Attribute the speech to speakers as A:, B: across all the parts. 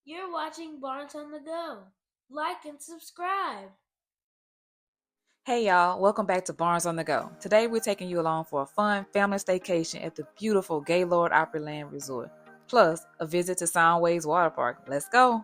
A: You're watching Barnes on the Go. Like and subscribe.
B: Hey y'all, welcome back to Barnes on the Go. Today we're taking you along for a fun family staycation at the beautiful Gaylord Opryland Resort, plus a visit to SoundWaves Waterpark. Let's go!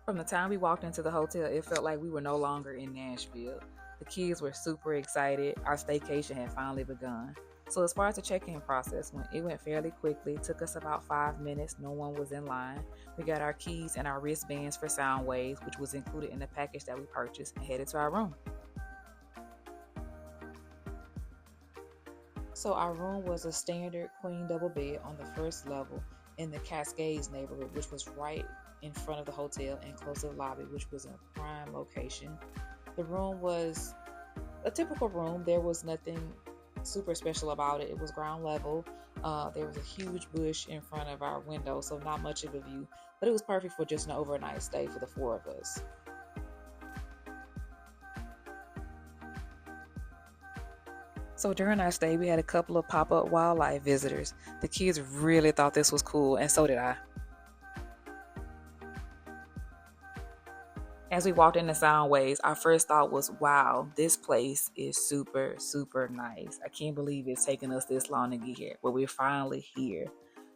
B: From the time we walked into the hotel, it felt like we were no longer in Nashville. The kids were super excited. Our staycation had finally begun. So as far as the check-in process went, it went fairly quickly. It took us about 5 minutes. No one was in line. We got our keys and our wristbands for Soundwaves, which was included in the package that we purchased, and headed to our room. So our room was a standard queen double bed on the first level in the Cascades neighborhood, which was right in front of the hotel and close to the lobby, which was a prime location. The room was a typical room. There was nothing super special about it. It was ground level. There was a huge bush in front of our window, so not much of a view, but it was perfect for just an overnight stay for the four of us. So during our stay, we had a couple of pop-up wildlife visitors. The kids really thought this was cool, and so did I. As we walked into Soundwaves, our first thought was, wow, this place is super, super nice. I can't believe it's taken us this long to get here, but we're finally here.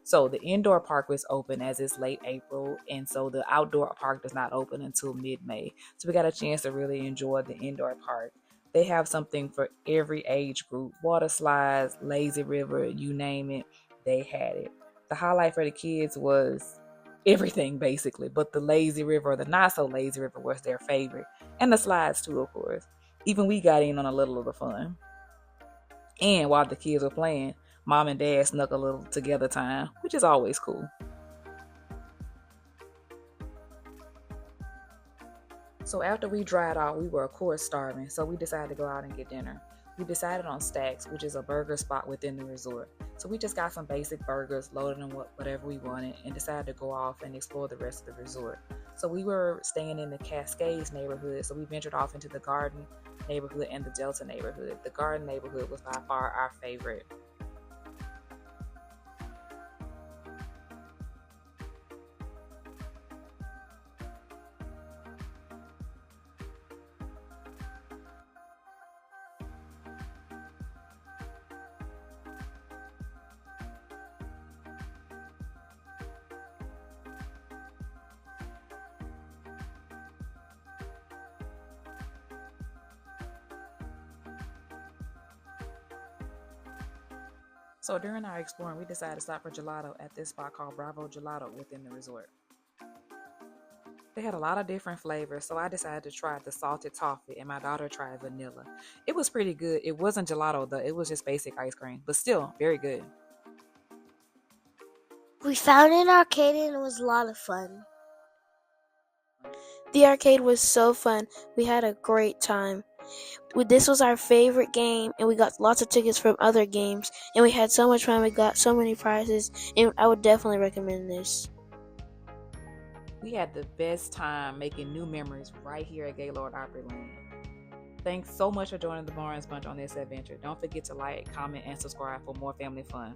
B: So the indoor park was open as it's late April, and so the outdoor park does not open until mid-May. So we got a chance to really enjoy the indoor park. They have something for every age group. Water slides, lazy river, you name it, they had it. The highlight for the kids was everything basically, but the lazy river or the not so lazy river was their favorite, and the slides too, of course. Even we got in on a little of the fun. And while the kids were playing, mom and dad snuck a little together time, which is always cool. So after we dried out, we were of course starving, so we decided to go out and get dinner. We decided on Stacks, which is a burger spot within the resort. So we just got some basic burgers, loaded in whatever we wanted, and decided to go off and explore the rest of the resort. So we were staying in the Cascades neighborhood, so we ventured off into the Garden neighborhood and the Delta neighborhood. The Garden neighborhood was by far our favorite. So during our exploring, we decided to stop for gelato at this spot called Bravo Gelato within the resort. They had a lot of different flavors, so I decided to try the salted toffee, and my daughter tried vanilla. It was pretty good. It wasn't gelato though, it was just basic ice cream, but still very good.
C: We found an arcade and it was a lot of fun.
D: The arcade was so fun. We had a great time. This was our favorite game, and we got lots of tickets from other games, and we had so much fun. We got so many prizes, and I would definitely recommend this.
B: We had the best time making new memories right here at Gaylord Opryland. Thanks so much for joining the Barnes Bunch on this adventure. Don't forget to like, comment, and subscribe for more family fun.